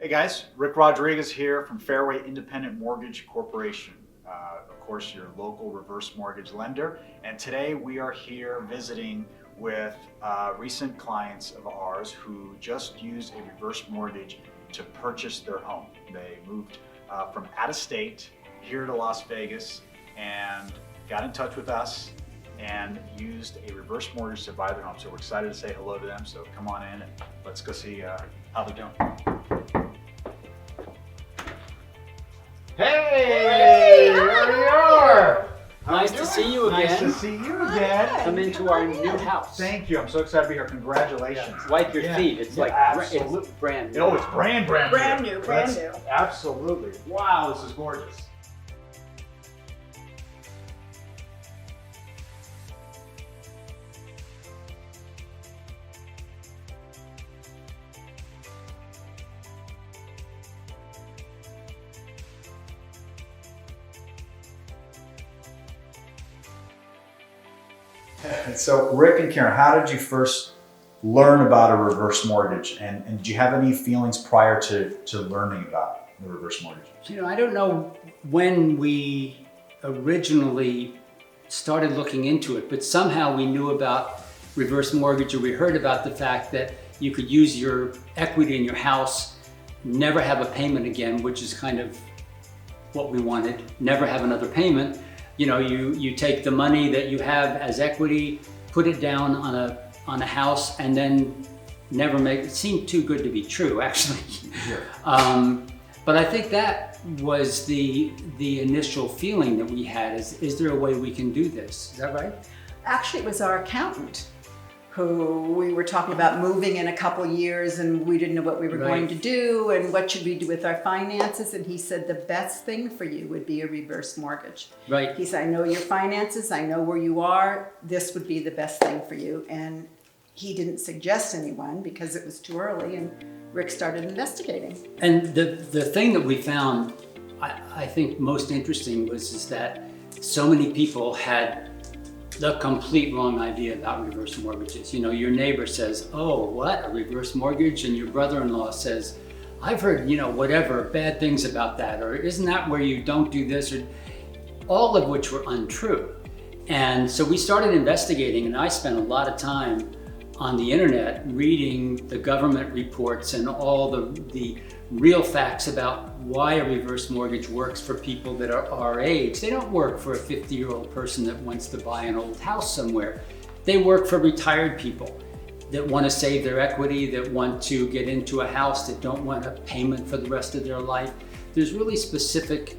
Hey guys, Rick Rodriguez here from Fairway Independent Mortgage Corporation. Of course, your local reverse mortgage lender. And today we are here visiting with recent clients of ours who just used a reverse mortgage to purchase their home. They moved from out of state here to Las Vegas and got in touch with us and used a reverse mortgage to buy their home. So we're excited to say hello to them. So come on in and let's go see how they're doing. Hey, there we are. Nice to see you again. Nice to see you again. Come into our new house. Thank you. I'm so excited to be here. Congratulations. Wipe your feet. It's like absolutely. it's brand new. Oh, it's brand new. Brand new. Absolutely. Wow, this is gorgeous. So Rick and Karen, how did you first learn about a reverse mortgage? And did you have any feelings prior to learning about the reverse mortgage? I don't know when we originally started looking into it, but somehow we knew about reverse mortgage, or we heard about the fact that you could use your equity in your house, never have a payment again, which is kind of what we wanted, never have another payment. You take the money that you have as equity, put it down on a house, and then never make it. Seemed too good to be true, actually. Sure. But I think that was the initial feeling that we had: is there a way we can do this? Is that right? Actually, it was our accountant who we were talking about moving in a couple years, and we didn't know what we were going to do and what should we do with our finances. And he said the best thing for you would be a reverse mortgage. Right. He said, I know your finances, I know where you are. This would be the best thing for you. And he didn't suggest anyone because it was too early, and Rick started investigating. And the thing that we found, I think most interesting is that so many people had the complete wrong idea about reverse mortgages. Your neighbor says, oh, what, a reverse mortgage? And your brother-in-law says, I've heard, whatever, bad things about that, or isn't that where you don't do this, or all of which were untrue. And so we started investigating, and I spent a lot of time on the internet reading the government reports and all the real facts about why a reverse mortgage works for people that are our age. They don't work for a 50-year-old person that wants to buy an old house somewhere. They work for retired people that want to save their equity, that want to get into a house, that don't want a payment for the rest of their life. There's really specific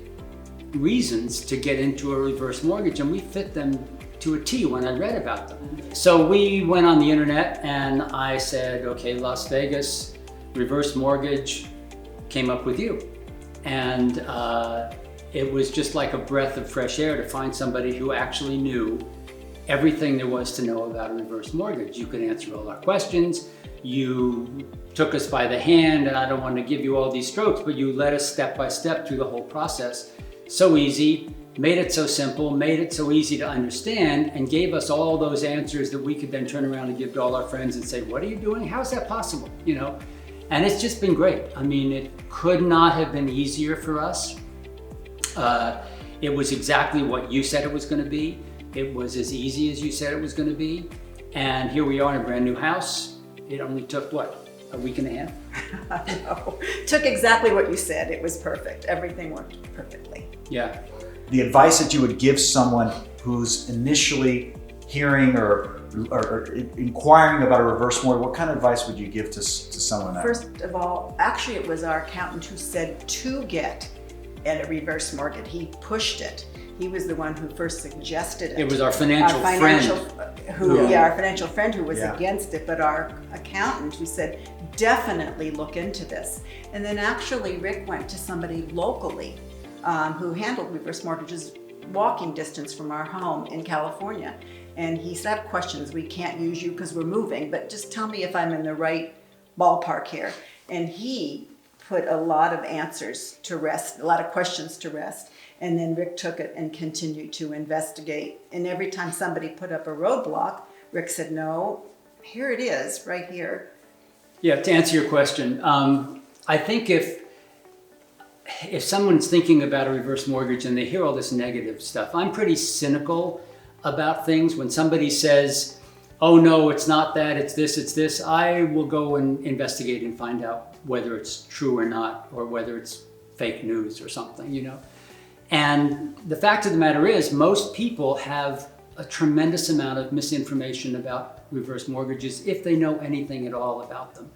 reasons to get into a reverse mortgage, and we fit them to a T when I read about them. So we went on the internet and I said, okay, Las Vegas, reverse mortgage, came up with you. And it was just like a breath of fresh air to find somebody who actually knew everything there was to know about a reverse mortgage. You could answer all our questions. You took us by the hand, and I don't want to give you all these strokes, but you led us step by step through the whole process. So easy, made it so simple, made it so easy to understand, and gave us all those answers that we could then turn around and give to all our friends and say, what are you doing? How's that possible? And it's just been great. I mean, it could not have been easier for us. It was exactly what you said it was going to be. It was as easy as you said it was going to be. And here we are in a brand new house. It only took, what, a week and a half? No, took exactly what you said. It was perfect. Everything worked perfectly. Yeah. The advice that you would give someone who's initially hearing or inquiring about a reverse mortgage, what kind of advice would you give to someone? First of all, actually it was our accountant who said to get a reverse mortgage. He pushed it. He was the one who first suggested it. It was our financial friend. Our financial friend who was against it, but our accountant who said, definitely look into this. And then actually Rick went to somebody locally who handled reverse mortgages walking distance from our home in California. And he said, I have questions. We can't use you because we're moving, but just tell me if I'm in the right ballpark here. And he put a lot of answers to rest, a lot of questions to rest. And then Rick took it and continued to investigate. And every time somebody put up a roadblock, Rick said, no, here it is, right here. Yeah, to answer your question, I think if someone's thinking about a reverse mortgage and they hear all this negative stuff, I'm pretty cynical about things. When somebody says, oh no, it's not that, it's this, I will go and investigate and find out whether it's true or not, or whether it's fake news or something, you know. And the fact of the matter is, most people have a tremendous amount of misinformation about reverse mortgages if they know anything at all about them.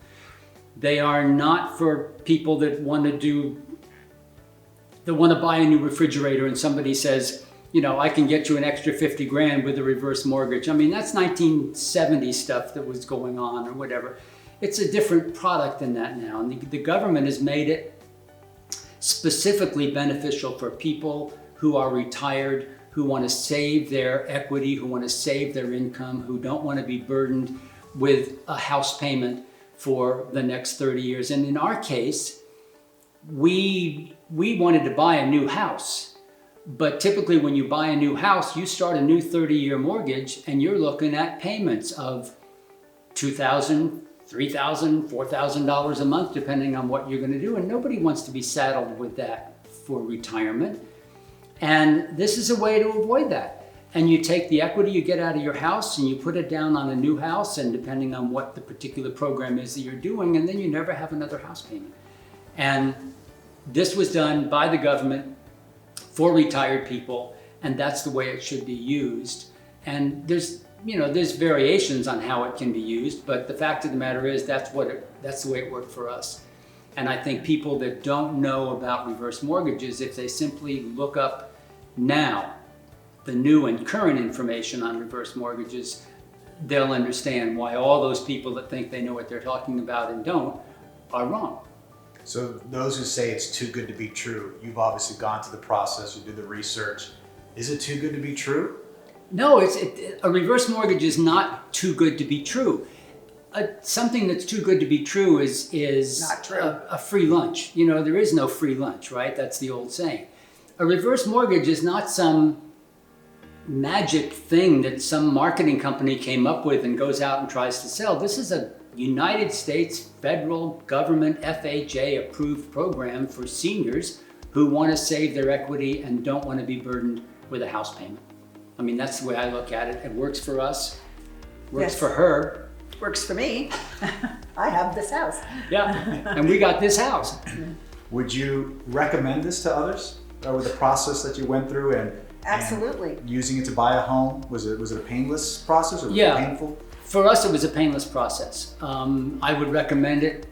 They are not for people that want to buy a new refrigerator and somebody says, you know, I can get you an extra 50 grand with a reverse mortgage. I mean, that's 1970 stuff that was going on or whatever. It's a different product than that now. And the government has made it specifically beneficial for people who are retired, who want to save their equity, who want to save their income, who don't want to be burdened with a house payment for the next 30 years. And in our case, we wanted to buy a new house. But typically when you buy a new house, you start a new 30-year mortgage and you're looking at payments of $2,000, $3,000, $4,000 a month, depending on what you're going to do. And nobody wants to be saddled with that for retirement. And this is a way to avoid that. And you take the equity you get out of your house and you put it down on a new house, and depending on what the particular program is that you're doing, and then you never have another house payment. And this was done by the government for retired people, and that's the way it should be used. And there's variations on how it can be used, but the fact of the matter is that's the way it worked for us. And I think people that don't know about reverse mortgages, if they simply look up now the new and current information on reverse mortgages, they'll understand why all those people that think they know what they're talking about and don't are wrong. So those who say it's too good to be true, you've obviously gone through the process, you did the research. Is it too good to be true? No, a reverse mortgage is not too good to be true. Something that's too good to be true is Not true. A free lunch. You know, there is no free lunch, right? That's the old saying. A reverse mortgage is not some magic thing that some marketing company came up with and goes out and tries to sell. This is a United States federal government FHA approved program for seniors who want to save their equity and don't want to be burdened with a house payment. I mean, that's the way I look at it. It works for us, works Yes. for her. Works for me. I have this house. Yeah, and we got this house. Would you recommend this to others? Or with the process that you went through and Absolutely. using it to buy a home? Was it a painless process or was Yeah. it painful? For us, it was a painless process. I would recommend it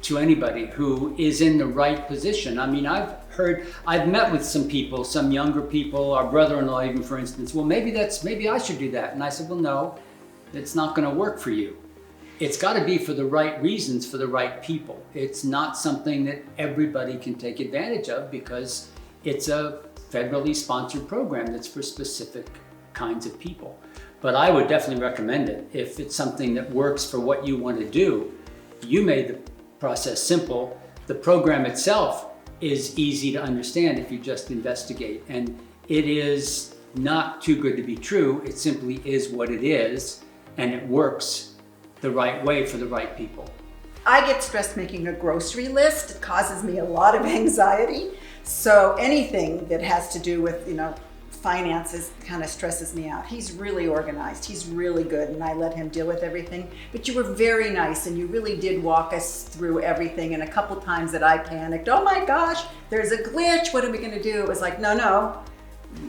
to anybody who is in the right position. I mean, I've met with some people, some younger people, our brother-in-law even, for instance. Well, maybe I should do that. And I said, well, no, it's not going to work for you. It's got to be for the right reasons, for the right people. It's not something that everybody can take advantage of because it's a federally sponsored program that's for specific kinds of people. But I would definitely recommend it if it's something that works for what you want to do. You made the process simple. The program itself is easy to understand if you just investigate. And it is not too good to be true. It simply is what it is, and it works the right way for the right people. I get stressed making a grocery list. It causes me a lot of anxiety. So anything that has to do with, finances kind of stresses me out. He's really organized. He's really good, and I let him deal with everything. But you were very nice, and you really did walk us through everything. And a couple times that I panicked, oh my gosh, there's a glitch. What are we going to do? It was like, no,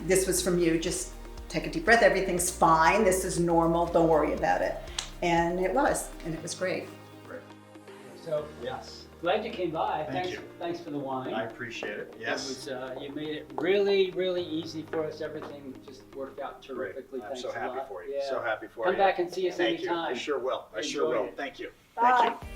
this was from you. Just take a deep breath. Everything's fine. This is normal. Don't worry about it. And it was great. Great. So Yes. glad you came by. Thank you. Thanks for the wine. I appreciate it. Yes. It was, you made it really, really easy for us. Everything just worked out Great. terrifically. I'm Thanks so a happy lot. for you. Yeah. So happy for Come you. back and see us Thank you. anytime. I sure will. I sure Enjoy will. it. Thank you. Bye. Thank you.